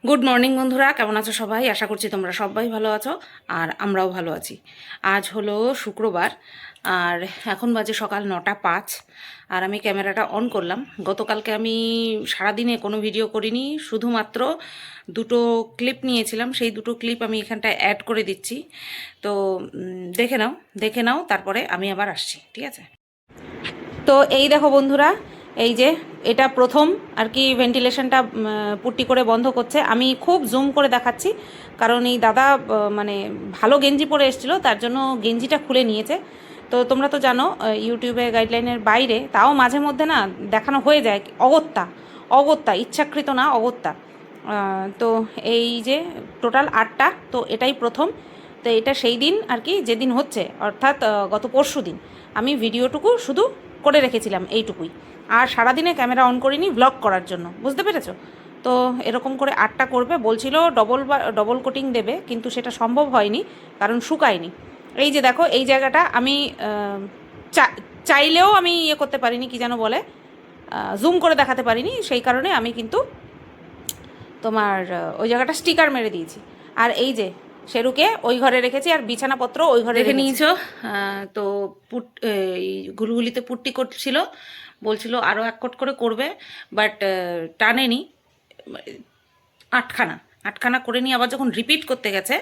Good morning বন্ধুরা, কেমন আছো সবাই? আশা করছি তোমরা সবাই ভালো আছো আর আমরাও ভালো আছি। আজ হলো শুক্রবার আর এখন বাজে সকাল 9:05 আর আমি ক্যামেরাটা অন করলাম। গতকালকে আমি সারাদিনে কোনো ভিডিও করিনি, শুধুমাত্র দুটো ক্লিপ নিয়েছিলাম, সেই দুটো ক্লিপ আমি এখানটায় অ্যাড করে দিচ্ছি। তো দেখে নাও তারপরে আমি আবার আসছি, ঠিক আছে? তো এই দেখো বন্ধুরা, এই যে এটা প্রথম আর কি ভেন্টিলেশনটা পুট্টি করে বন্ধ করছে। আমি খুব জুম করে দেখাচ্ছি কারণ এই দাদা মানে ভালো গেঞ্জি পরে এসেছিলো, তার জন্য গেঞ্জিটা খুলে নিয়েছে। তো তোমরা তো জানো ইউটিউবে গাইডলাইনের বাইরে তাও মাঝে মধ্যে না দেখানো হয়ে যায় অগত্যা অগত্যা, ইচ্ছাকৃত না, অগত্যা। তো এই যে টোটাল 8টা, তো এটাই প্রথম। তো এটা সেই দিন আর কি যেদিন হচ্ছে, অর্থাৎ গত পরশু দিন আমি ভিডিওটুকু শুধু করে রেখেছিলাম এইটুকুই, আর সারাদিনে ক্যামেরা অন করিনি ব্লগ করার জন্য, বুঝতে পেরেছো? তো এরকম করে 8টা করবে বলছিল, ডবল কোটিং দেবে, কিন্তু সেটা সম্ভব হয়নি কারণ শুকায়নি। এই যে দেখো এই জায়গাটা আমি চাইলেও আমি ইয়ে করতে পারিনি, কি যেন বলে, জুম করে দেখাতে পারিনি, সেই কারণে আমি কিন্তু তোমার ওই জায়গাটা স্টিকার মেরে দিয়েছি। আর এই যে শেরুকে ওই ঘরে রেখেছি আর বিছানাপত্র ওই ঘরে রেখে নিয়েছো। তো এই গুলগুলিতে পুট্টি করছিল, বলছিল আরও 1 কোট করে করবে, বাট টানেনি। 8খানা 8খানা করে নিয়ে আবার যখন রিপিট করতে গেছে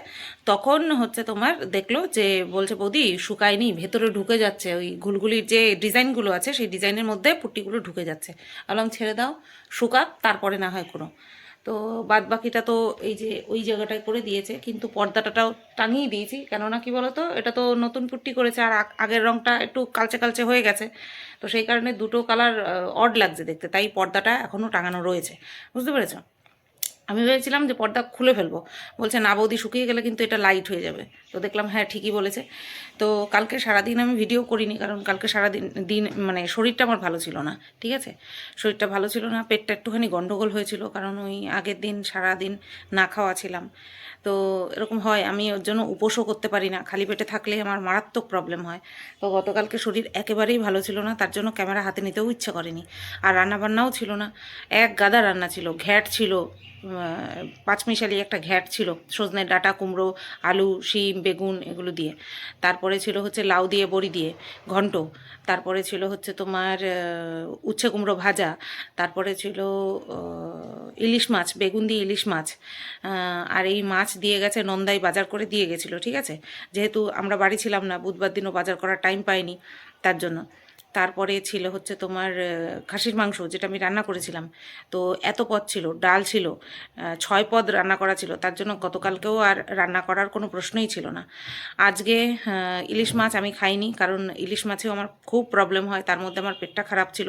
তখন হচ্ছে তোমার দেখলো যে বলছে বৌদি শুকায়নি, ভেতরে ঢুকে যাচ্ছে, ওই ঘুলগুলির যে ডিজাইনগুলো আছে সেই ডিজাইনের মধ্যে পুট্টিগুলো ঢুকে যাচ্ছে। আলম ছেড়ে দাও, শুকাক, তারপরে না হয় কোনো। তো বাদ বাকিটা তো এই যে ওই জায়গাটায় করে দিয়েছে, কিন্তু পর্দাটাও টাঙিয়ে দিয়েছি, কেননা কি বলতো, এটা তো নতুন পুট্টি করেছে আর আগের রঙটা একটু কালচে কালচে হয়ে গেছে, তো সেই কারণে দুটো কালার অড লাগছে দেখতে, তাই পর্দাটা এখনও টাঙানো রয়েছে, বুঝতে পেরেছো? আমি ভেবেছিলাম যে পর্দা খুলে ফেলবো, বলছে না বৌদি শুকিয়ে গেলে কিন্তু এটা লাইট হয়ে যাবে। তো দেখলাম হ্যাঁ ঠিকই বলেছে। তো কালকে সারাদিন আমি ভিডিও করিনি কারণ কালকে সারাদিন মানে শরীরটা আমার ভালো ছিল না, ঠিক আছে? শরীরটা ভালো ছিল না, পেটটা একটুখানি গন্ডগোল হয়েছিল কারণ ওই আগের দিন সারাদিন না খাওয়া ছিলাম। তো এরকম হয়, আমি ওর জন্য উপোসও করতে পারি না, খালি পেটে থাকলে আমার মারাত্মক প্রবলেম হয়। তো গতকালকে শরীর একেবারেই ভালো ছিল না, তার জন্য ক্যামেরা হাতে নিতেও ইচ্ছে করেনি। আর রান্নাবান্নাও ছিল না, এক গাদা রান্না ছিল, ঘ্যাট ছিল, পাঁচমিশালি একটা ঘ্যাট ছিল, সজনের ডাঁটা, কুমড়ো, আলু, শিম, বেগুন এগুলো দিয়ে। তারপরে ছিল হচ্ছে লাউ দিয়ে বড়ি দিয়ে ঘন্ট। তারপরে ছিল হচ্ছে তোমার উচ্ছে কুমড়ো ভাজা। তারপরে ছিল ইলিশ মাছ, বেগুন দিয়ে ইলিশ মাছ। আর এই মাছ দিয়ে গেছে নন্দাই, বাজার করে দিয়ে গেছিলো, ঠিক আছে? যেহেতু আমরা বাড়ি ছিলাম না, বুধবার দিনও বাজার করার টাইম পাইনি, তার জন্য। তারপরে ছিল হচ্ছে তোমার খাসির মাংস, যেটা আমি রান্না করেছিলাম। তো এত পদ ছিল, ডাল ছিল, 6 পদ রান্না করা ছিল, তার জন্য গতকালকেও আর রান্না করার কোনো প্রশ্নই ছিল না। আজকে ইলিশ মাছ আমি খাইনি কারণ ইলিশ মাছেও আমার খুব প্রবলেম হয়, তার মধ্যে আমার পেটটা খারাপ ছিল।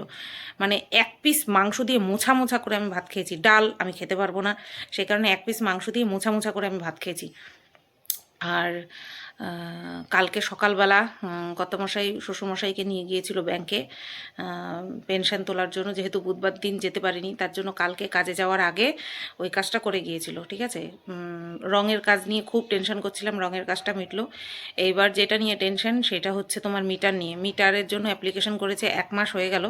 মানে 1 পিস মাংস দিয়ে মোছা মোছা করে আমি ভাত খেয়েছি, ডাল আমি খেতে পারবো না, সেই কারণে 1 পিস মাংস দিয়ে মোছা মোছা করে আমি ভাত খেয়েছি। আর কালকে সকালবেলা কর্তামশাই শ্বশুরমশাইকে নিয়ে গিয়েছিল ব্যাংকে পেনশন তোলার জন্য, যেহেতু বুধবার দিন যেতে পারিনি, তার জন্য কালকে কাজে যাওয়ার আগে ওই কাজটা করে গিয়েছিল, ঠিক আছে? রঙের কাজ নিয়ে খুব টেনশন করছিলাম, রঙের কাজটা মিটলো। এইবার যেটা নিয়ে টেনশন সেটা হচ্ছে তোমার মিটার নিয়ে। মিটারের জন্য অ্যাপ্লিকেশন করেছে, 1 মাস হয়ে গেল।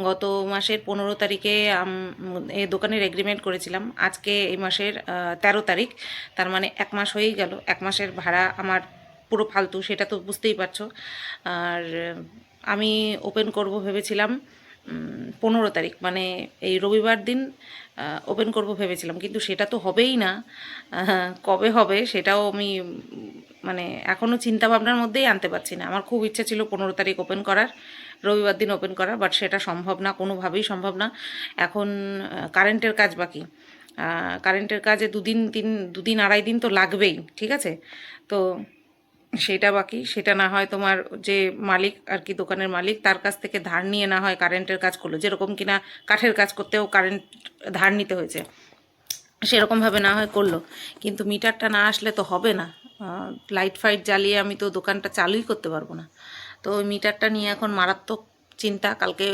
গত মাসের 15 তারিখে এই দোকানের এগ্রিমেন্ট করেছিলাম, আজকে এই মাসের 13 তারিখ, তার মানে 1 মাস হয়েই গেল। 1 মাসের ভাড়া আমার পুরো ফালতু, সেটা তো বুঝতেই পারছো। আর আমি ওপেন করব ভেবেছিলাম 15 তারিখ, মানে এই রবিবার দিন ওপেন করব ভেবেছিলাম, কিন্তু সেটা তো হবেই না। কবে হবে সেটাও আমি মানে এখনও চিন্তাভাবনার মধ্যেই আনতে পারছি না। আমার খুব ইচ্ছা ছিল 15 তারিখ ওপেন করার, রবিবার দিন ওপেন করার, বাট সেটা সম্ভব না, কোনোভাবেই সম্ভব না। এখন কারেন্টের কাজ বাকি, কারেন্টের কাজে দুদিন আড়াই দিন তো লাগবেই, ঠিক আছে? তো সেটা বাকি, সেটা না হয় তোমার যে মালিক আর কি, দোকানের মালিক, তার কাছ থেকে ধার নিয়ে না হয় কারেন্টের কাজ করলো, যেরকম কিনা কাঠের কাজ করতেও কারেন্ট ধার নিতে হয়েছে, সেরকমভাবে না হয় করলো। কিন্তু মিটারটা না আসলে তো হবে না, লাইট ফাইট জ্বালিয়ে আমি তো দোকানটা চালুই করতে পারবো না। তো ওই মিটারটা নিয়ে এখন মারাত্মক চিন্তা। কালকে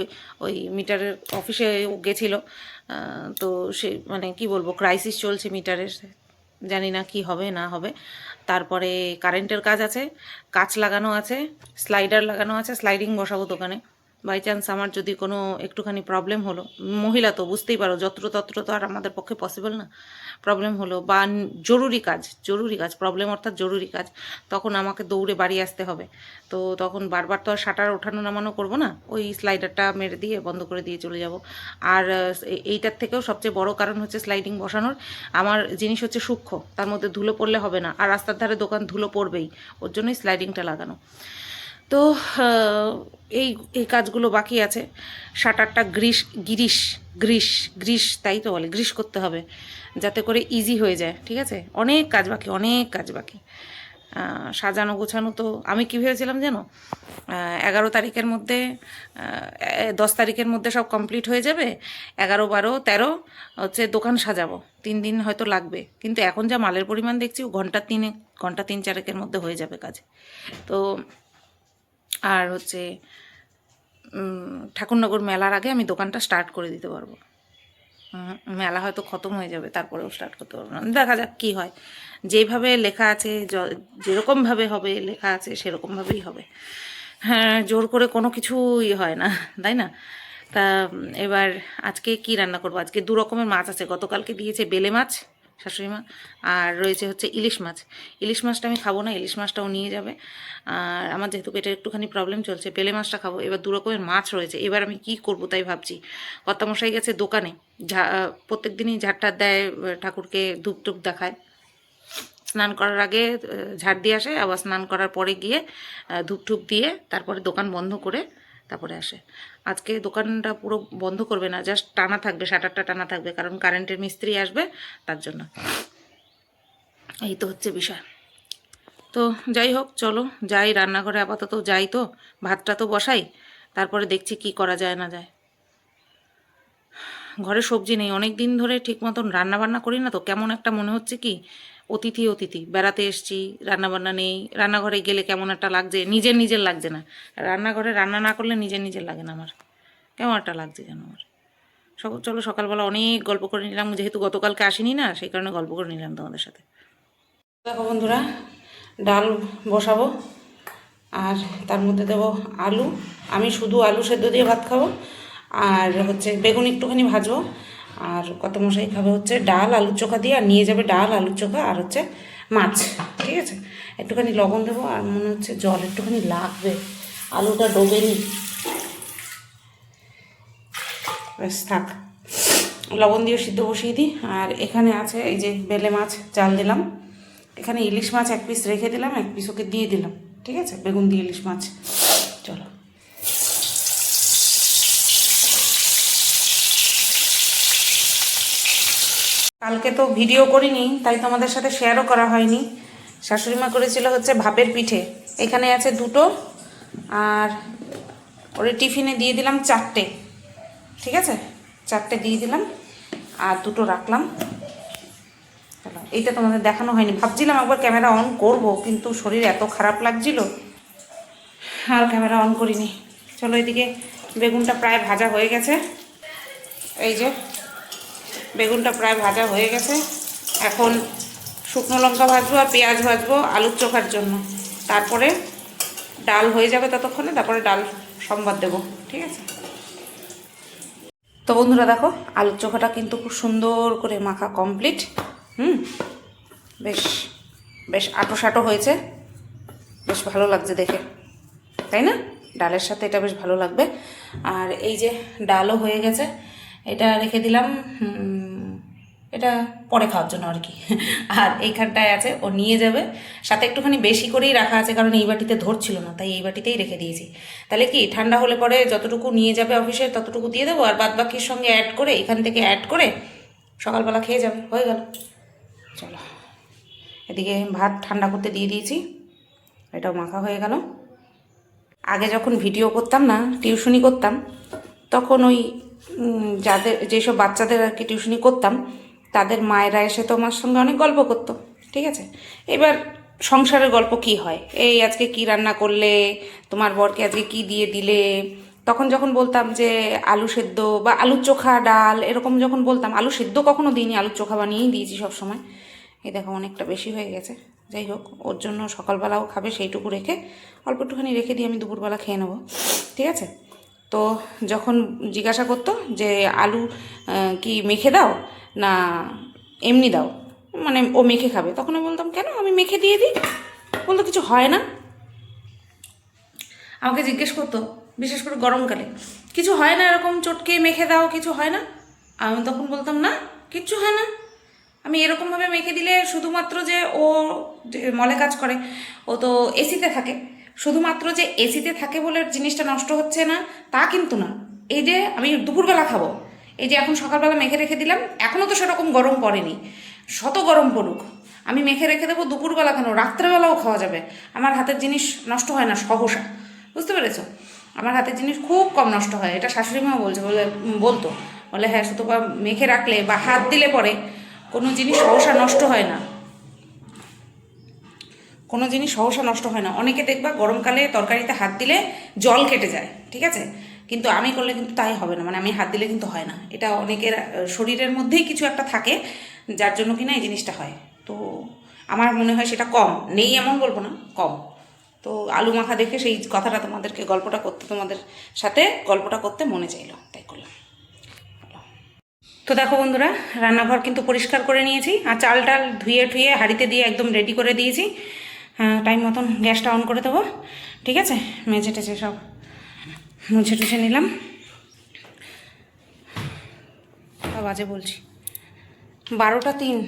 ওই মিটারের অফিসে গেছিলো, তো সে মানে কি বলবো, ক্রাইসিস চলছে মিটারের, জানি না কি হবে না হবে। তারপরে কারেন্টের কাজ আছে, কাঁচ লাগানো আছে, স্লাইডার লাগানো আছে, স্লাইডিং বসাবো দোকানে। বাই চান্স আমার যদি কোনো একটুখানি প্রবলেম হলো, মহিলা তো বুঝতেই পারো, যত্র তো আর আমাদের পক্ষে পসিবল না, প্রবলেম হলো বা জরুরি কাজ প্রবলেম অর্থাৎ জরুরি কাজ, তখন আমাকে দৌড়ে বাড়ি আসতে হবে। তো তখন বারবার তো আর শাটার ওঠানো নামানো করবো না, ওই স্লাইডারটা মেরে দিয়ে বন্ধ করে দিয়ে চলে যাব। আর এইটার থেকেও সবচেয়ে বড় কারণ হচ্ছে স্লাইডিং বসানোর, আমার জিনিস হচ্ছে সূক্ষ্ম, তার মধ্যে ধুলো পড়লে হবে না, আর রাস্তার ধারে দোকান ধুলো পড়বেই, ওর জন্যই স্লাইডিংটা লাগানো। তো এই এই কাজগুলো বাকি আছে। শাটারটা গ্রিস তাই তো বলে, গ্রিস করতে হবে যাতে করে ইজি হয়ে যায়, ঠিক আছে। অনেক কাজ বাকি। সাজানো গোছানো তো আমি কী ভেবেছিলাম জানো, 11 তারিখের মধ্যে 10 তারিখের মধ্যে সব কমপ্লিট হয়ে যাবে, 11, 12, 13 হচ্ছে দোকান সাজাবো, 3 দিন হয়তো লাগবে, কিন্তু এখন যা মালের পরিমাণ দেখছি ঘন্টা 3-4 মধ্যে হয়ে যাবে কাজ। তো আর হচ্ছে ঠাকুরনগর মেলার আগে আমি দোকানটা স্টার্ট করে দিতে পারবো। মেলা হয়তো খতম হয়ে যাবে, তারপরেও স্টার্ট করতে পারবো না, দেখা যাক কী হয়। যেভাবে লেখা আছে, যেরকমভাবে হবে লেখা আছে সেরকমভাবেই হবে। হ্যাঁ, জোর করে কোনো কিছুই হয় না, তাই না? তা এবার আজকে কি রান্না করবো? আজকে 2 রকমের মাছ আছে, গতকালকে দিয়েছে বেলে মাছ শাশুড়ি মা, আর রয়েছে হচ্ছে ইলিশ মাছ। ইলিশ মাছটা আমি খাবো না, ইলিশ মাছটাও নিয়ে যাবে। আর আমার যেহেতু পেটের একটুখানি প্রবলেম চলছে, বেলে মাছটা খাবো। এবার 2 রকমের মাছ রয়েছে, এবার আমি কি করব তাই ভাবছি। কর্তামশাই গেছে দোকানে, প্রত্যেক দিনই ঝাড়টা দেয়, ঠাকুরকে ধূপ টুপ দেখায়, স্নান করার আগে ঝাড় দিয়ে আসে, আবার স্নান করার পরে গিয়ে ধূপ টুপ দিয়ে তারপরে দোকান বন্ধ করে তারপরে আসে। আজকে দোকানটা পুরো বন্ধ করবে না, জাস্ট টানা থাকবে, শাটারটা টানা থাকবে, কারণ কারেন্টের মিস্ত্রি আসবে তার জন্য। এই তো হচ্ছে বিষয়। তো যাই হোক, চলো যাই রান্নাঘরে, আপাতত যাই, তো ভাতটা তো বসাই, তারপরে দেখছি কি করা যায় না যায়। ঘরে সবজি নেই, অনেক দিন ধরে ঠিক মতন রান্নাবান্না করি না, তো কেমন একটা মনে হচ্ছে কি অতিথি বেড়াতে এসছি, রান্নাবান্না নেই, রান্নাঘরে গেলে কেমন একটা লাগছে, নিজের লাগছে না। রান্নাঘরে রান্না না করলে নিজের লাগে না, আমার কেমন একটা লাগছে যেন আমার। চলো সকালবেলা অনেক গল্প করে নিলাম, যেহেতু গতকালকে আসিনি না, সেই কারণে গল্প করে নিলাম তোমাদের সাথে। দেখো বন্ধুরা, ডাল বসাবো, আর তার মধ্যে দেবো আলু। আমি শুধু আলু সেদ্ধ দিয়ে ভাত খাবো, আর হচ্ছে বেগুন একটুখানি ভাজবো, আর কত মশাই খাবে হচ্ছে ডাল আলুর চোখা দিয়ে, আর নিয়ে যাবে ডাল আলুর চোখা আর হচ্ছে মাছ, ঠিক আছে। একটুখানি লবণ দেবো, আর মনে হচ্ছে জল একটুখানি লাগবে, আলুটা ডোবেনি, ব্যাস থাক, লবণ দিয়ে সিদ্ধ বসিয়ে দিই। আর এখানে আছে এই যে বেলে মাছ জাল দিলাম, এখানে ইলিশ মাছ 1 পিস রেখে দিলাম, 1 পিস ওকে দিয়ে দিলাম, ঠিক আছে, বেগুন দিয়ে ইলিশ মাছ। চলো কালকে তো ভিডিও করিনি, তাই তোমাদের সাথে শেয়ারও করা হয়নি। শাশুড়ি মা করেছিল হচ্ছে ভাপের পিঠে, এখানে আছে 2টো, আর ওরে টিফিনে দিয়ে দিলাম 4টে, ঠিক আছে, 4টে দিয়ে দিলাম, আর 2টো রাখলাম। চলো, এইটা তোমাদের দেখানো হয়নি, ভাবছিলাম একবার ক্যামেরা অন করব, কিন্তু শরীর এত খারাপ লাগছিল আর ক্যামেরা অন করিনি। চলো, এদিকে বেগুনটা প্রায় ভাজা হয়ে গেছে, এই যে বেগুনটা প্রায় ভাজা হয়ে গেছে। এখন শুকনো লঙ্কা ভাজবো আর পেঁয়াজ ভাজবো আলুর চোখার জন্য, তারপরে ডাল হয়ে যাবে ততক্ষণে, তারপরে ডাল সম্বাদ দেবো, ঠিক আছে। তো বন্ধুরা দেখো, আলুর চোখাটা কিন্তু খুব সুন্দর করে মাখা কমপ্লিট। বেশ বেশ আটো সাটো হয়েছে, বেশ ভালো লাগছে দেখে, তাই না? ডালের সাথে এটা বেশ ভালো লাগবে। আর এই যে ডালও হয়ে গেছে, এটা রেখে দিলাম, এটা পরে খাওয়ার জন্য আর কি। আর এইখানটায় আছে, ও নিয়ে যাবে, সাথে একটুখানি বেশি করেই রাখা আছে, কারণ এই বাটিতে ধরছিল না, তাই এই বাটিতেই রেখে দিয়েছি। তাহলে কি ঠান্ডা হলে পরে যতটুকু নিয়ে যাবে অফিসে ততটুকু দিয়ে দেবো, আর বাদ বাকির সঙ্গে অ্যাড করে, এখান থেকে অ্যাড করে সকালবেলা খেয়ে যাবে, হয়ে গেল। চলো, এদিকে ভাত ঠান্ডা করতে দিয়ে দিয়েছি, এটাও মাখা হয়ে গেল। আগে যখন ভিডিও করতাম না, টিউশনি করতাম, তখন ওই যেসব বাচ্চাদের আর কি টিউশনি করতাম, তাদের মায়েরা এসে তো আমার সঙ্গে অনেক গল্প করতো, ঠিক আছে। এবার সংসারের গল্প কি হয়, এই আজকে কি রান্না করলে, তোমার বরকে আজকে কি দিয়ে দিলে, তখন যখন বলতাম যে আলু সেদ্ধ বা আলুর চোখা ডাল, এরকম যখন বলতাম, আলু সেদ্ধ কখনো দিইনি, আলুর চোখা বানিয়েই দিয়েছি সব সময়। এই দেখো অনেকটা বেশি হয়ে গেছে, যাই হোক, ওর জন্য সকালবেলাও খাবে সেইটুকু রেখে, অল্প একটুখানি রেখে দিয়ে আমি দুপুরবেলা খেয়ে নেবো, ঠিক আছে। তো যখন জিজ্ঞাসা করতো যে আলু কি মেখে দাও না এমনি দাও, মানে ও মেখে খাবে, তখন আমি বলতাম কেন, আমি মেখে দিয়ে দিই। বলতো কিছু হয় না। আমাকে জিজ্ঞেস করতো, বিশেষ করে গরমকালে, কিছু হয় না এরকম চটকে মেখে দাও, কিছু হয় না? আমি তখন বলতাম না, কিচ্ছু হয় না। আমি এরকমভাবে মেখে দিলে শুধুমাত্র যে ও যে মলে কাজ করে, ও তো এসিতে থাকে, শুধুমাত্র যে এসিতে থাকে বলে জিনিসটা নষ্ট হচ্ছে না তা কিন্তু না। এই যে আমি দুপুরবেলা খাবো, এই যে এখন সকালবেলা মেখে রেখে দিলাম, এখনও তো সেরকম গরম পড়েনি, শত গরম পড়ুক, আমি মেখে রেখে দেবো দুপুরবেলা, কেন রাত্রেবেলাও খাওয়া যাবে। আমার হাতের জিনিস নষ্ট হয় না সহসা, বুঝতে পেরেছো? আমার হাতের জিনিস খুব কম নষ্ট হয়, এটা শাশুড়ি মাও বলতো, বলে হ্যাঁ শুধু বা মেখে রাখলে বা হাত দিলে পরে কোনো জিনিস সহসা নষ্ট হয় না, কোনো জিনিস সহসা নষ্ট হয় না। অনেকে দেখবা গরমকালে তরকারিতে হাত দিলে জল কেটে যায়, ঠিক আছে, কিন্তু আমি করলে কিন্তু তাই হবে না, মানে আমি হাত দিলে কিন্তু হয় না। এটা অনেকের শরীরের মধ্যেই কিছু একটা থাকে যার জন্য কিনা এই জিনিসটা হয়। তো আমার মনে হয় সেটা কম, নেই এমন বলবো না, কম। তো আলু মাখা দেখে সেই কথাটা তোমাদেরকে তোমাদের সাথে গল্পটা করতে মনে চাইলো, তাই করলাম। তো দেখো বন্ধুরা, রান্নাঘর কিন্তু পরিষ্কার করে নিয়েছি, আর চাল টাল ধুয়ে ঠুয়ে হাঁড়িতে দিয়ে একদম রেডি করে দিয়েছি। টাইম মতন গ্যাসটা অন করে দেবো, ঠিক আছে। মেঝে টেঝে সব মুছে টুছে নিলাম। বাজে বলছি 12টা 3,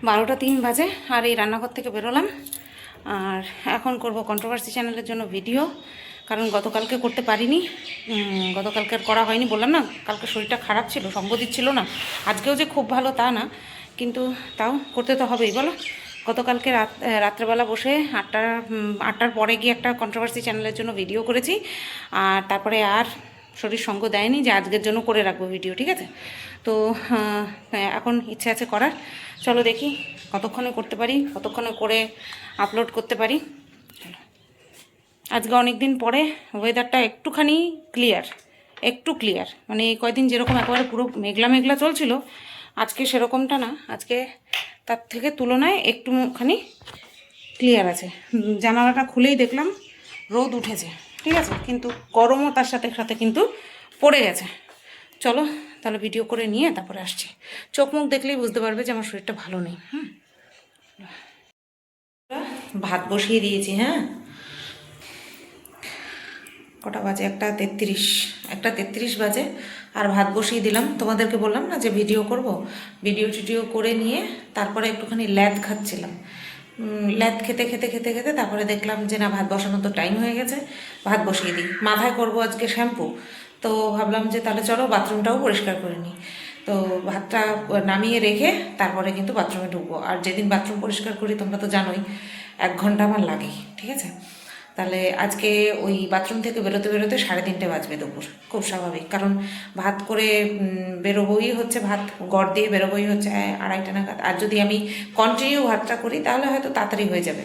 12টা 3 বাজে, আর এই রান্নাঘর থেকে বেরোলাম। আর এখন করব কন্ট্রোভার্সি চ্যানেলের জন্য ভিডিও, কারণ গতকালকে করতে পারিনি, গতকালকে আর করা হয়নি, বললাম না কালকে শরীরটা খারাপ ছিল, সঙ্গ দিচ্ছিল না। আজকেও যে খুব ভালো তা না, কিন্তু তাও করতে তো হবেই বলো। গতকালকে রাত্রেবেলা বসে 8টার পরে গিয়ে একটা কন্ট্রোভার্সি চ্যানেলের জন্য ভিডিও করেছি, আর তারপরে আর শরীর সঙ্গ দেয়নি যে আজকের জন্য করে রাখবো ভিডিও, ঠিক আছে। তো এখন ইচ্ছে আছে করার, চলো দেখি কতক্ষণে করতে পারি, কতক্ষণে করে আপলোড করতে পারি। আজকে অনেক দিন পরে ওয়েদারটা একটুখানি ক্লিয়ার, একটু ক্লিয়ার, মানে এই কয়দিন যেরকম একেবারে পুরো মেঘলা মেঘলা চলছিল, আজকে সেরকমটা না, আজকে তার থেকে তুলনায় একটুখানি ক্লিয়ার আছে। জানালাটা খুলেই দেখলাম রোদ উঠেছে, ঠিক আছে, কিন্তু গরমও তার সাথে সাথে কিন্তু পড়ে গেছে। চলো তাহলে ভিডিও করে নিয়ে তারপরে আসছি। চোখ মুখ দেখলেই বুঝতে পারবে যে আমার শরীরটা ভালো নেই। ভাত বসিয়ে দিয়েছি, হ্যাঁ, কটা বাজে, 1:33, 1:33 বাজে, আর ভাত বসিয়ে দিলাম। তোমাদেরকে বললাম না যে ভিডিও করব, ভিডিও টিডিও করে নিয়ে তারপরে একটুখানি ল্যাদ খাচ্ছিলাম। ল্যাদ খেতে খেতে খেতে খেতে তারপরে দেখলাম যে না, ভাত বসানো তো টাইম হয়ে গেছে, ভাত বসিয়ে দিই। মাথায় করব আজকে শ্যাম্পু, তো ভাবলাম যে তাহলে চলো বাথরুমটাও পরিষ্কার করে নিই। তো ভাতটা নামিয়ে রেখে তারপরে কিন্তু বাথরুমে ঢুকবো। আর যেদিন বাথরুম পরিষ্কার করি তোমরা তো জানোই 1 ঘন্টা আমার লাগে, ঠিক আছে। তাহলে আজকে ওই বাথরুম থেকে বেরোতে বেরোতে 3:30 বাজবে দুপুর, খুব স্বাভাবিক, কারণ ভাত করে বেরোবোই হচ্ছে, ভাত গড় দিয়ে বেরোবোই হচ্ছে 2:30 নাগাদ। আর যদি আমি কন্টিনিউ ভাতটা করি তাহলে হয়তো তাড়াতাড়ি হয়ে যাবে,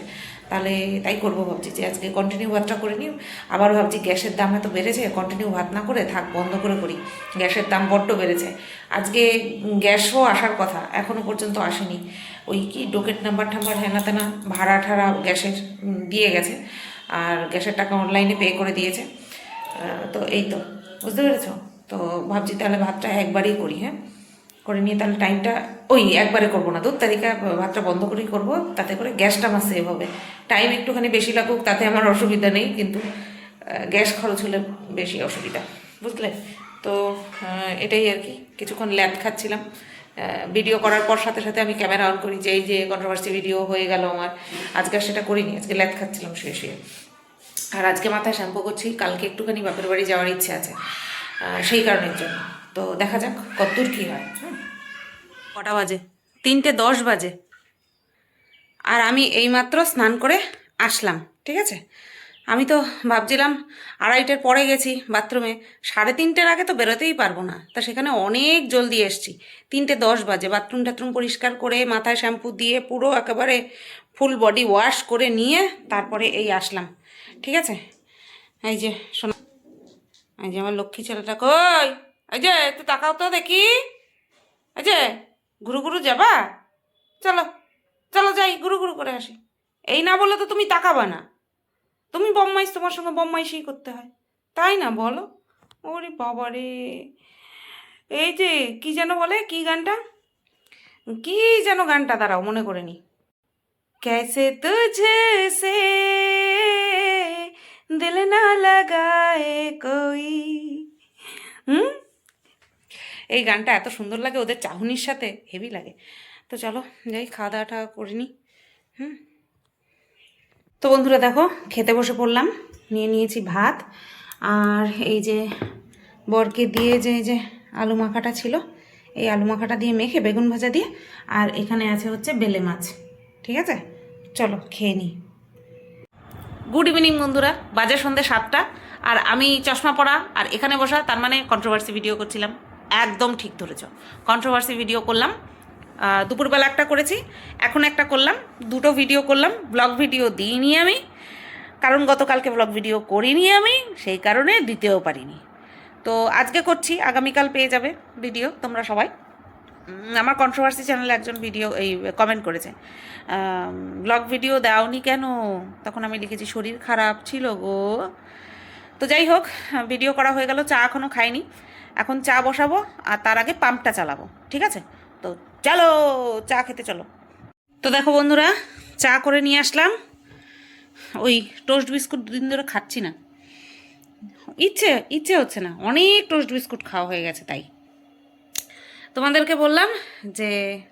তাহলে তাই করবো ভাবছি যে আজকে কন্টিনিউ ভাতটা করে নিই। আবার ভাবছি গ্যাসের দাম এত বেড়েছে, কন্টিনিউ ভাত না করে থাক, বন্ধ করে করি, গ্যাসের দাম বড্ড বেড়েছে। আজকে গ্যাসও আসার কথা, এখনও পর্যন্ত আসেনি। ওই কি ডোকেট নাম্বার ঠাম্বার হেনা তেনা ভাড়া ঠাড়া গ্যাসের দিয়ে গেছে, আর গ্যাসের টাকা অনলাইনে পে করে দিয়েছে। তো এই তো, বুঝতে পেরেছো? তো ভাবছি তাহলে ভাতটা একবারেই করি, হ্যাঁ, করে নিয়ে তাহলে টাইমটা ওই একবারে করবো না, 2 তারিখে ভাতটা বন্ধ করেই করবো, তাতে করে গ্যাসটা আমার সেভ হবে। টাইম একটুখানি বেশি লাগুক তাতে আমার অসুবিধা নেই, কিন্তু গ্যাস খরচ হলে বেশি অসুবিধা, বুঝলে তো। এটাই আর কি, কিছুক্ষণ ল্যাদ খাচ্ছিলাম। ভিডিও করার পর সাথে সাথে আমি ক্যামেরা অন করি, যে এই যে কন্ট্রোভার্সি ভিডিও হয়ে গেল আমার, আজকে আর সেটা করিনি, আজকে ল্যাদ খাচ্ছিলাম শুয়ে শুয়ে। আর আজকে মাথায় শ্যাম্পু করছি, কালকে একটুখানি বাপের বাড়ি যাওয়ার ইচ্ছে আছে, সেই কারণের জন্য। তো দেখা যাক কতদূর কী হয়। কটা বাজে? 3:10 বাজে, আর আমি এইমাত্র স্নান করে আসলাম, ঠিক আছে। আমি তো ভাবছিলাম 2:30টার পরে গেছি বাথরুমে, 3:30টার আগে তো বেরোতেই পারবো না, তা সেখানে অনেক জলদি এসছি। 3:10 বাজে, বাথরুম টাথরুম পরিষ্কার করে মাথায় শ্যাম্পু দিয়ে পুরো একেবারে ফুল বডি ওয়াশ করে নিয়ে তারপরে এই আসলাম, ঠিক আছে। এই যে শোনো, এই যে আমার লক্ষ্মী ছেলেটা কই, এই যে একটু তাকাও তো দেখি, এই যে ঘুরু ঘুরু যাবা, চলো চলো যাই, ঘুরু ঘুরু করে আসি। এই না বলে তো তুমি তাকাবা না, তুমি বম্মাইশ, তোমার সঙ্গে বম্মাইশই করতে হয়। তাই না বলো? ওরে বাবা রে, এই যে কি যেন বলে, কি গানটা, কি যেন গানটা, দাঁড়াও মনে করে নি। कैसे तुझसे दिल ना लगाए कोई। হুম, এই গানটা এত সুন্দর লাগে ওদের চাহনির সাথে, হেভি লাগে। তো চলো যাই, খাওয়া দাওয়াটা করে নিই। হুম। তো বন্ধুরা দেখো, খেতে বসে পড়লাম। নিয়ে নিয়েছি ভাত, আর এই যে বরকে দিয়ে যে এই যে আলু মাখাটা ছিল, এই আলু মাখাটা দিয়ে মেখে বেগুন ভাজা দিয়ে, আর এখানে আছে হচ্ছে বেলে মাছ। ঠিক আছে, চলো খেয়ে নিই। গুড ইভিনিং বন্ধুরা, বাজে সন্ধ্যে 7টা, আর আমি চশমা পরা আর এখানে বসা, তার মানে কন্ট্রোভার্সি ভিডিও করছিলাম। একদম ঠিক ধরেছ, কন্ট্রোভার্সি ভিডিও করলাম। দুপুরবেলা একটা করেছি, এখন একটা করলাম, দুটো ভিডিও করলাম। ব্লগ ভিডিও দিইনি আমি, কারণ গতকালকে ব্লগ ভিডিও করিনি আমি, সেই কারণে দিতেও পারিনি। তো আজকে করছি, আগামীকাল পেয়ে যাবে ভিডিও তোমরা সবাই। আমার কন্ট্রোভার্সি চ্যানেলে একজন ভিডিও এই কমেন্ট করেছে, ব্লগ ভিডিও দাওনি কেন? তখন আমি লিখেছি শরীর খারাপ ছিল গো। তো যাই হোক, ভিডিও করা হয়ে গেল, চা এখনও খাইনি, এখন চা বসাবো আর তার আগে পাম্পটা চালাবো। ঠিক আছে, তো চলো চা খেতে চলো। তো দেখো বন্ধুরা, চা করে নিয়ে আসলাম। ওই টোস্ট বিস্কুট দুদিন ধরে খাচ্ছি না, ইচ্ছে ইচ্ছে হচ্ছে না, অনেক টোস্ট বিস্কুট খাওয়া হয়ে গেছে, তাই তোমাদেরকে বললাম যে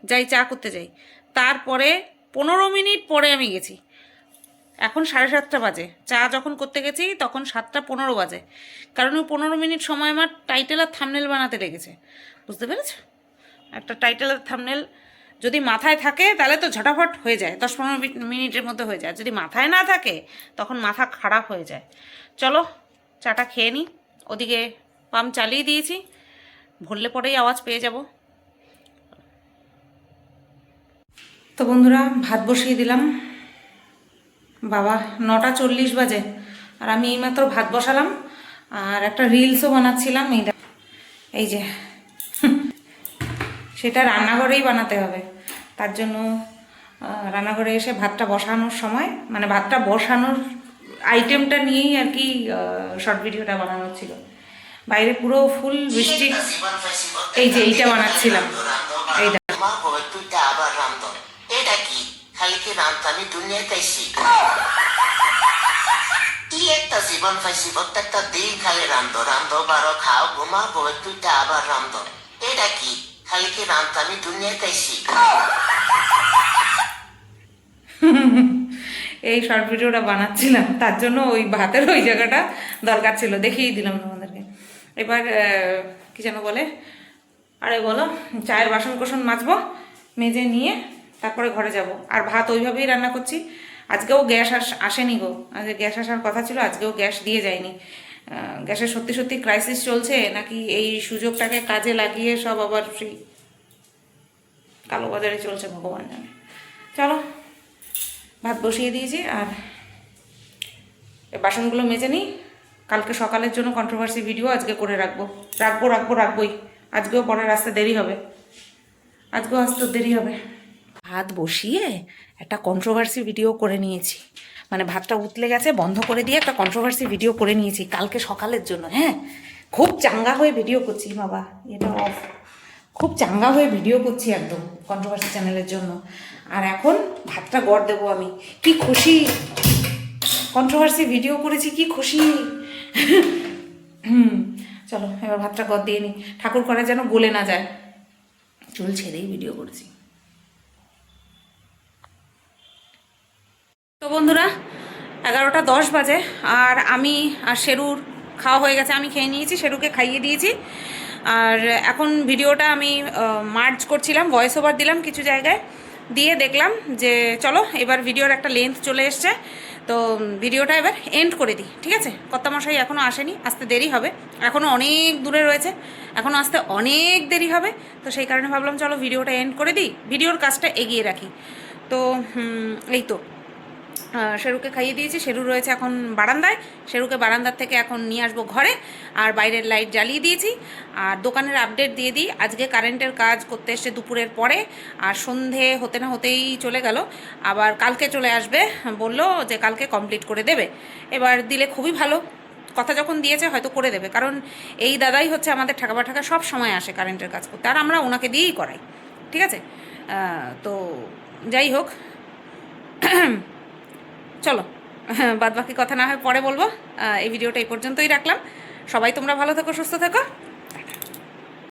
যাই চা করতে যাই। তারপরে 15 মিনিট পরে আমি গেছি, এখন 7:30 বাজে। চা যখন করতে গেছি তখন 7:15 বাজে, কারণ ওই 15 মিনিট সময় আমার টাইটেল আর থাম্বনেল বানাতে লেগেছে। বুঝতে পেরেছ? একটা টাইটেল আর থাম্বনেল যদি মাথায় থাকে তাহলে তো ঝটাফট হয়ে যায়, 10-15 মিনিটের মধ্যে হয়ে যায়। যদি মাথায় না থাকে তখন মাথা খারাপ হয়ে যায়। চলো চাটা খেয়ে নিই। ওদিকে পাম্প চালিয়ে দিয়েছি, ভরলে পরেই আওয়াজ পেয়ে যাব। তো বন্ধুরা, ভাত বসিয়ে দিলাম। বাবা, 9:40 বাজে, আর আমি এইমাত্র ভাত বসালাম আর একটা রিলসও বানাচ্ছিলাম। এই যে সেটা রান্নাঘরেই বানাতে হবে, তার জন্য রান্নাঘরে এসে ভাতটা বসানোর সময়, মানে ভাতটা বসানোর আইটেমটা নিয়েই আর কি শর্ট ভিডিওটা বানানো ছিল। বাইরে পুরো ফুল বৃষ্টি, এই যে এইটা বানাচ্ছিলাম, এইটা। এটা কি খালি কি রামতানি দুনিয়াতেই শিখ, কি একটা জীবন পাইছি, প্রত্যেকটা দিন খালি রান্ধো রান্ধো, বারো খাও, ঘুমাবো একটুটা আবার রান্ধো। এটা কি খালি কি রামতানি দুনিয়াতেই শিখ। এই শর্ট ভিডিওটা বানাচ্ছিলাম, তার জন্য ওই ভাতের ওই জায়গাটা দরকার ছিল, দেখিয়ে দিলাম তোমাদেরকে। এবার কি যেন বলে, আরে বলো, চায়ের বাসন কোসন মাজবো, মেজে নিয়ে তারপরে ঘরে যাব। আর ভাত ওইভাবেই রান্না করছি। আজকেও গ্যাস আসেনি গো, আজকে গ্যাস আসার কথা ছিল, আজকেও গ্যাস দিয়ে যায়নি। গ্যাসের সত্যি সত্যি ক্রাইসিস চলছে, নাকি এই সুযোগটাকে কাজে লাগিয়ে সব আবার সেই কালোবাজারে চলছে, ভগবান জানে। চলো ভাত বসিয়ে দিয়েছি, আর বাসনগুলো মেজে নিই। কালকে সকালের জন্য কন্ট্রোভার্সি ভিডিও আজকে করে রাখবোই। আজকেও পরের আসতে দেরি হবে, আজকেও আসতে দেরি হবে। ভাত বসিয়ে একটা কন্ট্রোভার্সি ভিডিও করে নিয়েছি, মানে ভাতটা উতলে গেছে, বন্ধ করে দিয়ে একটা কন্ট্রোভার্সি ভিডিও করে নিয়েছি কালকে সকালের জন্য। হ্যাঁ, খুব চাঙ্গা হয়ে ভিডিও করছি বাবা, এটা অফ, খুব চাঙ্গা হয়ে ভিডিও করছি একদম কন্ট্রোভার্সি চ্যানেলের জন্য। আর এখন ভাতটা গড় দেবো আমি, কি খুশি, কন্ট্রোভার্সি ভিডিও করেছি, কি খুশি। চলো এবার ভাতটা গড় দিয়ে নিই, ঠাকুর করে যেন গলে না যায়। চুল ছেড়েই ভিডিও করেছি। তো বন্ধুরা, 11:10 বাজে, আর আমি আর শেরুর খাওয়া হয়ে গেছে, আমি খেয়ে নিয়েছি, শেরুকে খাইয়ে দিয়েছি। আর এখন ভিডিওটা আমি মার্জ করছিলাম, ভয়েস ওভার দিলাম কিছু জায়গায়, দিয়ে দেখলাম যে চলো এবার ভিডিওর একটা লেন্থ চলে এসছে, তো ভিডিওটা এবার এন্ড করে দিই। ঠিক আছে, কর্তামশাই এখনও আসেনি, আসতে দেরি হবে, এখনও অনেক দূরে রয়েছে, এখনও আসতে অনেক দেরি হবে। তো সেই কারণে ভাবলাম চলো ভিডিওটা এন্ড করে দিই, ভিডিওর কাজটা এগিয়ে রাখি। তো এই তো শেরুকে খাইয়ে দিয়েছি, শেরু রয়েছে এখন বারান্দায়, শেরুকে বারান্দার থেকে এখন নিয়ে আসবো ঘরে। আর বাইরের লাইট জ্বালিয়ে দিয়েছি। আর দোকানের আপডেট দিয়ে দিই, আজকে কারেন্টের কাজ করতে এসছে দুপুরের পরে, আর সন্ধে হতে না হতেই চলে গেল, আবার কালকে চলে আসবে বললো, যে কালকে কমপ্লিট করে দেবে। এবার দিলে খুবই ভালো, কথা যখন দিয়েছে হয়তো করে দেবে, কারণ এই দাদাই হচ্ছে আমাদের ঠাকা পাঠাকা সব সময় আসে কারেন্টের কাজ করতে, আর আমরা ওনাকে দিয়েই করাই, ঠিক আছে। তো যাই হোক, চলো বাদ বাকি কথা না হয় পরে বলবো। এই ভিডিওটা এই পর্যন্তই রাখলাম। সবাই তোমরা ভালো থেকো, সুস্থ থেকো।